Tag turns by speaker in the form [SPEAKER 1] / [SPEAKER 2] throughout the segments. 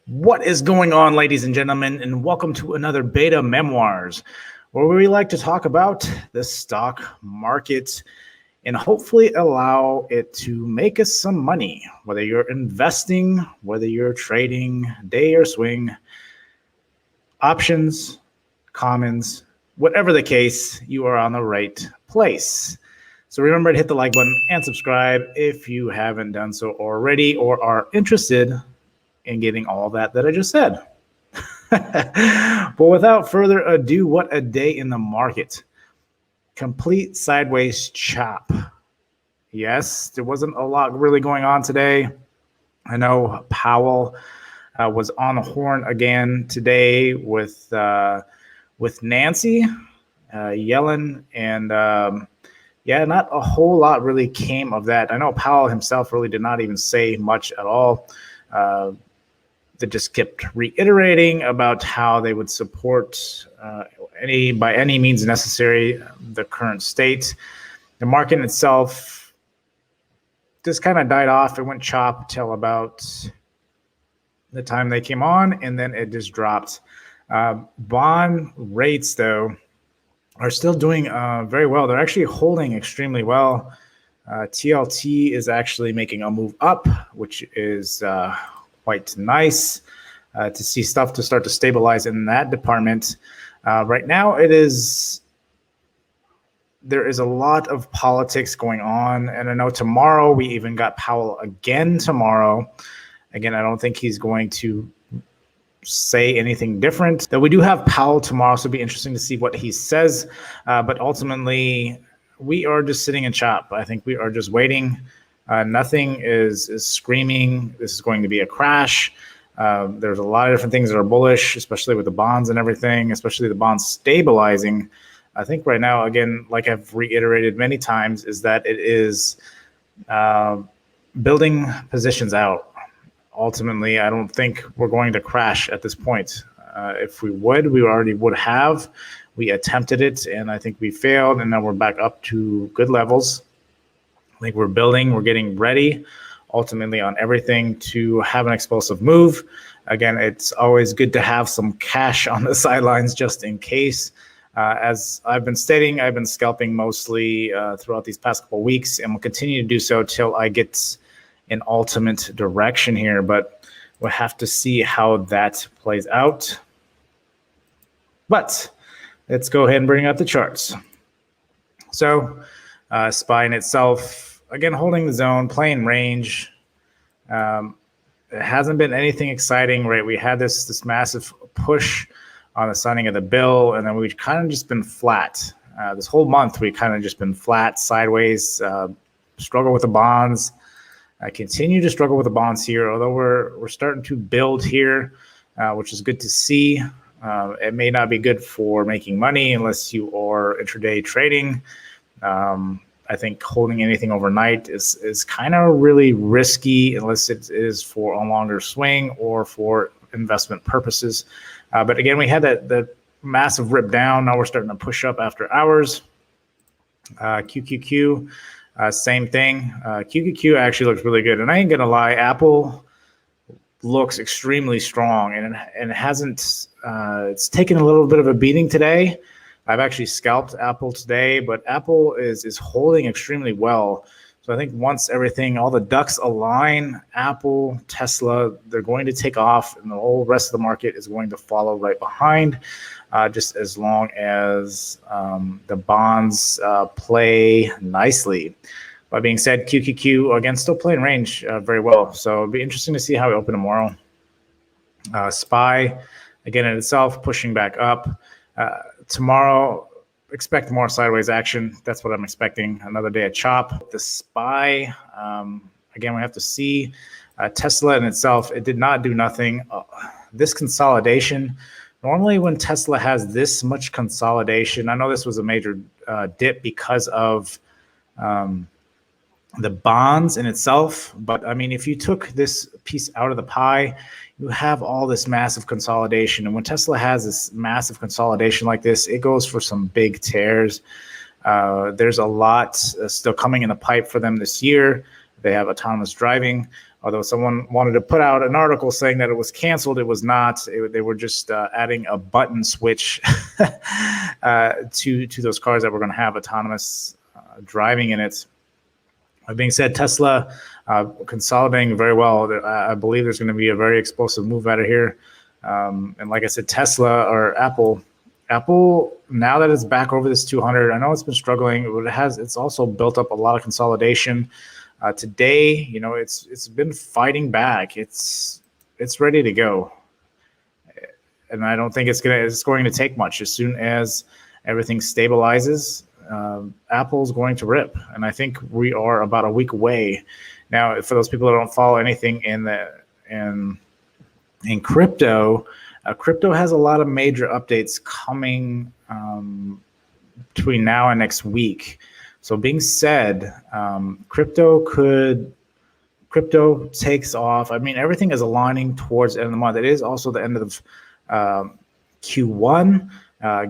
[SPEAKER 1] What is going on, ladies and gentlemen, and welcome to another Beta Memoirs, where we like to talk about the stock market and hopefully allow it to make us some money, whether you're investing, whether you're trading, day or swing, options, commons, whatever the case, you are on the right place. So remember to hit the like button and subscribe if you haven't done so already or are interested in getting all that I just said. But without further ado, what a day in the market. Complete sideways chop. Yes, there wasn't a lot really going on today. I know Powell was on the horn again today with Nancy Yellen, and not a whole lot really came of that. I know Powell himself really did not even say much at all. They just kept reiterating about how they would support by any means necessary the current state. The market itself just kind of died off. It went chop till about the time they came on, and then it just dropped. Bond rates, though, are still doing very well. They're actually holding extremely well. TLT is actually making a move up, which is quite nice to see stuff to start to stabilize in that department. Right now, there is a lot of politics going on, and I know tomorrow we even got Powell again tomorrow. Again, I don't think he's going to say anything different. Though we do have Powell tomorrow, so it'll be interesting to see what he says. But ultimately, we are just sitting in chop. I think we are just waiting. Nothing is screaming this is going to be a crash. There's a lot of different things that are bullish, especially with the bonds and everything, especially the bonds stabilizing. I think right now, again, like I've reiterated many times, is that it is building positions out. Ultimately, I don't think we're going to crash at this point. If we would, we already would have. We attempted it, and I think we failed, and now we're back up to good levels. I think we're building, we're getting ready ultimately on everything to have an explosive move. Again, it's always good to have some cash on the sidelines just in case. As I've been stating, I've been scalping mostly throughout these past couple of weeks, and will continue to do so till I get an ultimate direction here, but we'll have to see how that plays out. But let's go ahead and bring up the charts. So SPY in itself, again, holding the zone, playing range. It hasn't been anything exciting, right? We had this massive push on the signing of the bill, and then we've kind of just been flat. This whole month, we kind of just been flat, sideways, struggle with the bonds. I continue to struggle with the bonds here, although we're starting to build here, which is good to see. It may not be good for making money unless you are intraday trading. I think holding anything overnight is kind of really risky unless it is for a longer swing or for investment purposes. But again, we had that massive rip down. Now we're starting to push up after hours. QQQ. Same thing. QQQ actually looks really good. And I ain't going to lie, Apple looks extremely strong. And it hasn't, it's taken a little bit of a beating today. I've actually scalped Apple today, but Apple is holding extremely well. So I think once all the ducks align, Apple, Tesla, they're going to take off, and the whole rest of the market is going to follow right behind, just as long as the bonds play nicely. That being said, QQQ, again, still playing range very well. So it'll be interesting to see how we open tomorrow. SPY, again, in itself, pushing back up. Tomorrow, expect more sideways action. That's what I'm expecting. Another day of chop. The SPY, again, we have to see. Tesla in itself, it did not do nothing. This consolidation, normally when Tesla has this much consolidation, I know this was a major dip because of the bonds in itself. But I mean, if you took this piece out of the pie, you have all this massive consolidation. And when Tesla has this massive consolidation like this, it goes for some big tears. There's a lot still coming in the pipe for them this year. They have autonomous driving. Although someone wanted to put out an article saying that it was canceled, it was not. They were just adding a button switch to those cars that were going to have autonomous driving in it. That being said, Tesla consolidating very well. I believe there's going to be a very explosive move out of here. And like I said, Tesla or Apple, now that it's back over this 200, I know it's been struggling, but it's also built up a lot of consolidation. Today, it's been fighting back. It's ready to go, and I don't think it's going to take much. As soon as everything stabilizes, Apple's going to rip, and I think we are about a week away. Now, for those people that don't follow anything in crypto, crypto has a lot of major updates coming between now and next week. So being said, crypto takes off. I mean, everything is aligning towards the end of the month. It is also the end of Q1,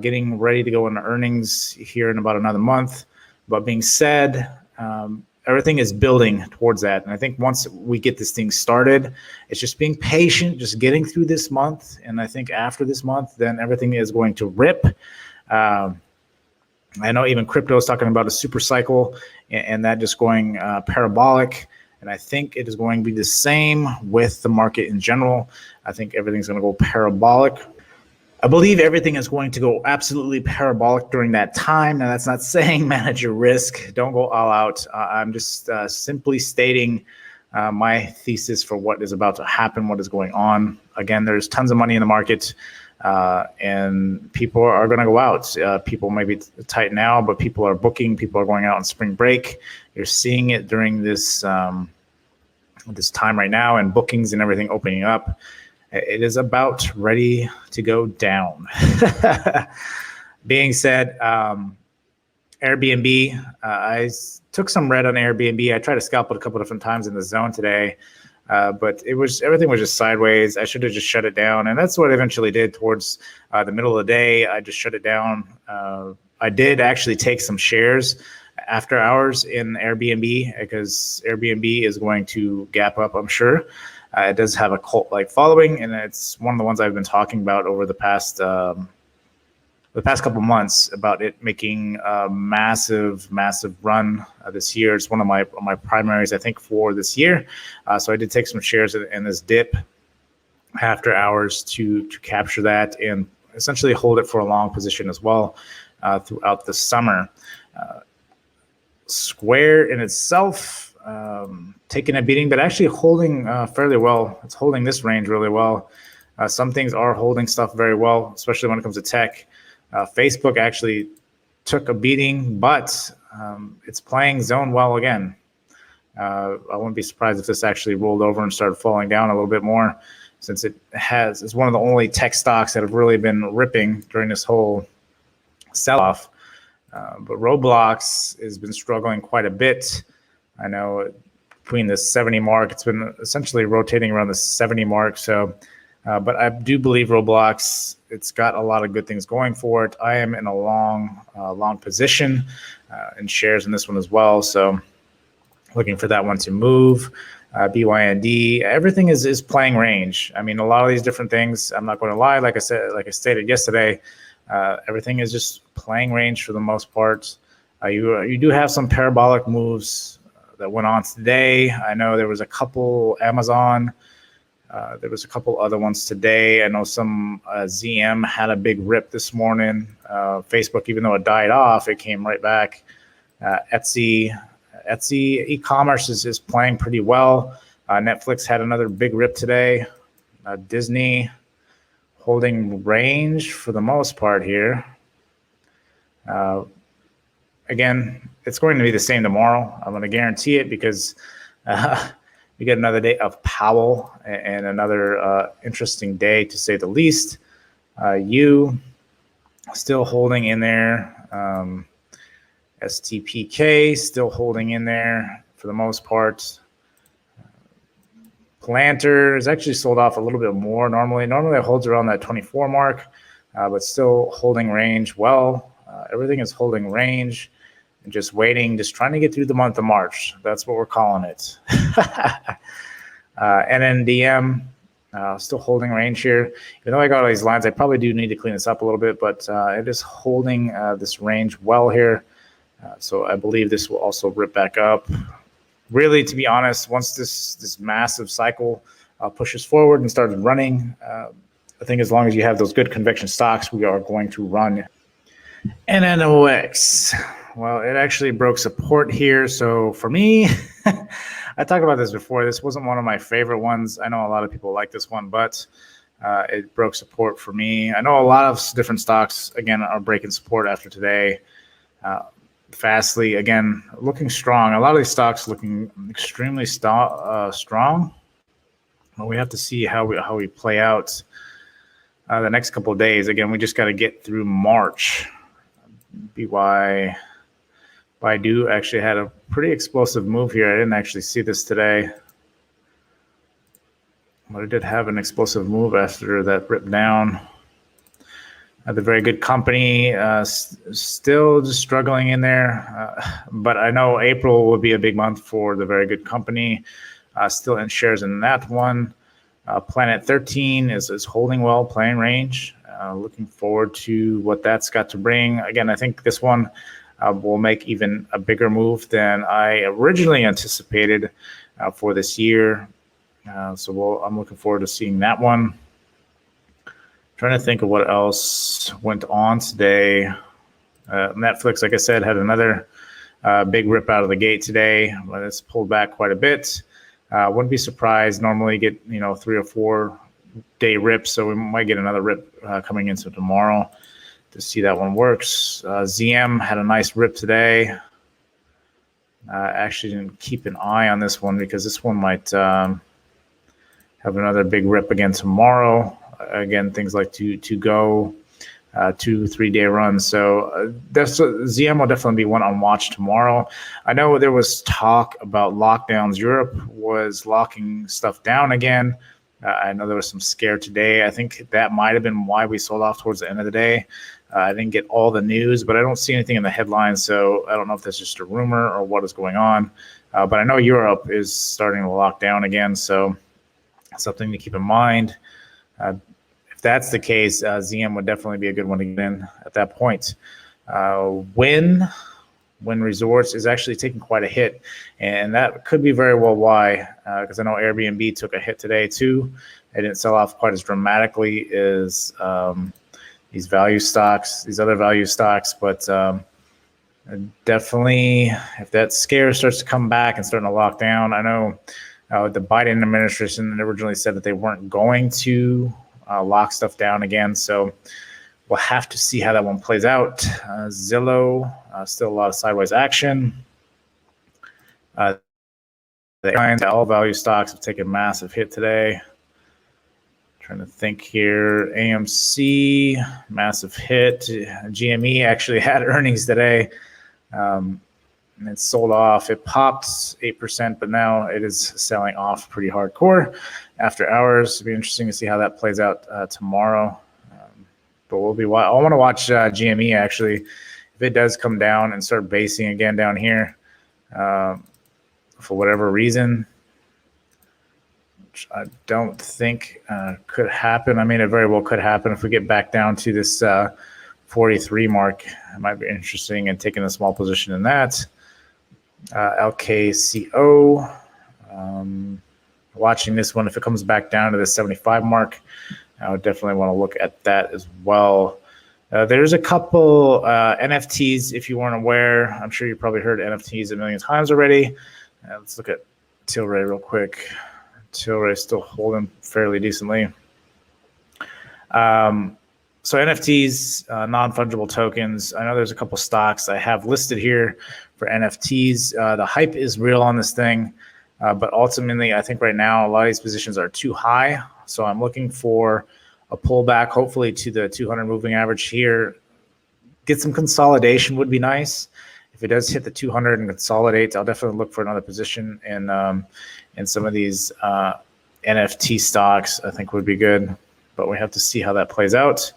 [SPEAKER 1] getting ready to go into earnings here in about another month. But being said, everything is building towards that. And I think once we get this thing started, it's just being patient, just getting through this month. And I think after this month, then everything is going to rip. I know even crypto is talking about a super cycle and that just going parabolic. And I think it is going to be the same with the market in general. I think everything's going to go parabolic. I believe everything is going to go absolutely parabolic during that time. Now, that's not saying manage your risk. Don't go all out. I'm just simply stating my thesis for what is about to happen, what is going on. Again, there's tons of money in the market. And people are going to go out. People may be tight now, but people are booking. People are going out on spring break. You're seeing it during this time right now, and bookings and everything opening up. It is about ready to go down. Being said, Airbnb, I took some red on Airbnb. I tried to scalp it a couple different times in the zone today. But everything was just sideways. I should have just shut it down. And that's what I eventually did towards the middle of the day. I just shut it down. I did actually take some shares after hours in Airbnb because Airbnb is going to gap up, I'm sure. It does have a cult-like following, and it's one of the ones I've been talking about over the past couple months about it making a massive run this year. It's one of my primaries, I think, for this year. So I did take some shares in this dip after hours to capture that and essentially hold it for a long position as well throughout the summer. Square in itself, taking a beating, but actually holding fairly well. It's holding this range really well. Some things are holding stuff very well, especially when it comes to tech. Facebook actually took a beating, but it's playing zone well again. I wouldn't be surprised if this actually rolled over and started falling down a little bit more, since it's one of the only tech stocks that have really been ripping during this whole sell-off. But Roblox has been struggling quite a bit. I know between the 70 mark, it's been essentially rotating around the 70 mark. So, but I do believe Roblox, it's got a lot of good things going for it. I am in a long position in shares in this one as well. So looking for that one to move. BYND, everything is playing range. I mean, a lot of these different things, I'm not going to lie, like I stated yesterday, everything is just playing range for the most part. You do have some parabolic moves that went on today. I know there was a couple Amazon. There was a couple other ones today. I know some ZM had a big rip this morning. Facebook, even though it died off, it came right back. Etsy e-commerce is playing pretty well. Netflix had another big rip today. Disney holding range for the most part here. Again, it's going to be the same tomorrow. I'm going to guarantee it because we get another day of Powell and another interesting day, to say the least. You still holding in there. STPK still holding in there for the most part. Planter is actually sold off a little bit more normally. Normally it holds around that 24 mark, but still holding range well. Everything is holding range and just waiting, just trying to get through the month of March. That's what we're calling it. NNDM still holding range here. Even though I got all these lines, I probably do need to clean this up a little bit, but it is holding this range well here. So I believe this will also rip back up. Really, to be honest, once this massive cycle pushes forward and starts running, I think as long as you have those good conviction stocks, we are going to run. NNOX. Well, it actually broke support here. So for me, I talked about this before. This wasn't one of my favorite ones. I know a lot of people like this one, but it broke support for me. I know a lot of different stocks, again, are breaking support after today. Fastly, again, looking strong. A lot of these stocks looking extremely strong. But we have to see how we play out the next couple of days. Again, we just got to get through March. Baidu actually had a pretty explosive move here. I didn't actually see this today, but it did have an explosive move after that rip down. The very good company, still just struggling in there, but I know April will be a big month for the very good company. Still in shares in that one. Planet 13 is holding well, playing range. Looking forward to what that's got to bring. Again, I think this one will make even a bigger move than I originally anticipated for this year. So I'm looking forward to seeing that one. Trying to think of what else went on today. Netflix, like I said, had another big rip out of the gate today, but it's pulled back quite a bit. Wouldn't be surprised. Normally get 3 or 4 day rips, so we might get another rip coming into tomorrow to see that one works. ZM had a nice rip today. Actually didn't keep an eye on this one because this one might have another big rip again tomorrow. Again, things like to go 2-3 day runs. So ZM will definitely be one on watch tomorrow. I know there was talk about lockdowns. Europe was locking stuff down again. I know there was some scare today. I think that might have been why we sold off towards the end of the day. I didn't get all the news, but I don't see anything in the headlines. So I don't know if that's just a rumor or what is going on. But I know Europe is starting to lock down again. So something to keep in mind. If that's the case, ZM would definitely be a good one to get in at that point. Wynn Resorts is actually taking quite a hit, and that could be very well why, because I know Airbnb took a hit today too. It didn't sell off quite as dramatically as these other value stocks, but definitely if that scare starts to come back and starting to lock down, I know the Biden administration originally said that they weren't going to lock stuff down again, so we'll have to see how that one plays out. Zillow, still a lot of sideways action. All value stocks have taken a massive hit today. Trying to think here. AMC, massive hit. GME actually had earnings today. And it sold off. It popped 8%, but now it is selling off pretty hardcore after hours. It'll be interesting to see how that plays out tomorrow. But I want to watch GME actually. If it does come down and start basing again down here for whatever reason, which I don't think could happen. I mean, it very well could happen if we get back down to this 43 mark. It might be interesting in taking a small position in that. LKCO, watching this one. If it comes back down to the 75 mark, I would definitely want to look at that as well. There's a couple NFTs, if you weren't aware. I'm sure you probably heard NFTs a million times already. Let's look at Tilray real quick. Tilray still holding fairly decently. So NFTs, non-fungible tokens. I know there's a couple stocks I have listed here for NFTs. The hype is real on this thing, but ultimately I think right now a lot of these positions are too high. So I'm looking for a pullback, hopefully to the 200 moving average here. Get some consolidation would be nice. If it does hit the 200 and consolidate, I'll definitely look for another position in some of these NFT stocks. I think would be good, but we have to see how that plays out.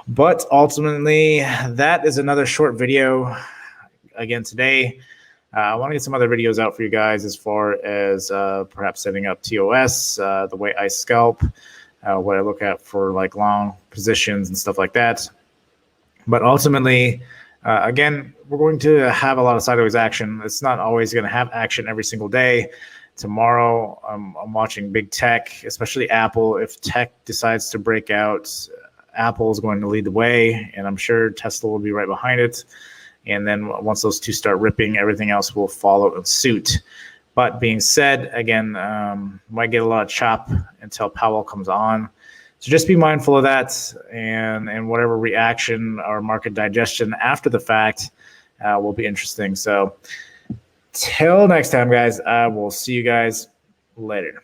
[SPEAKER 1] But ultimately, that is another short video. Again, today, I want to get some other videos out for you guys as far as perhaps setting up TOS, the way I scalp, what I look at for like long positions and stuff like that. But ultimately, again, we're going to have a lot of sideways action. It's not always going to have action every single day. Tomorrow, I'm watching big tech, especially Apple. If tech decides to break out, Apple is going to lead the way, and I'm sure Tesla will be right behind it. And then once those two start ripping, everything else will follow in suit. But being said, again, might get a lot of chop until Powell comes on. So just be mindful of that, and whatever reaction or market digestion after the fact will be interesting. So till next time, guys, I will see you guys later.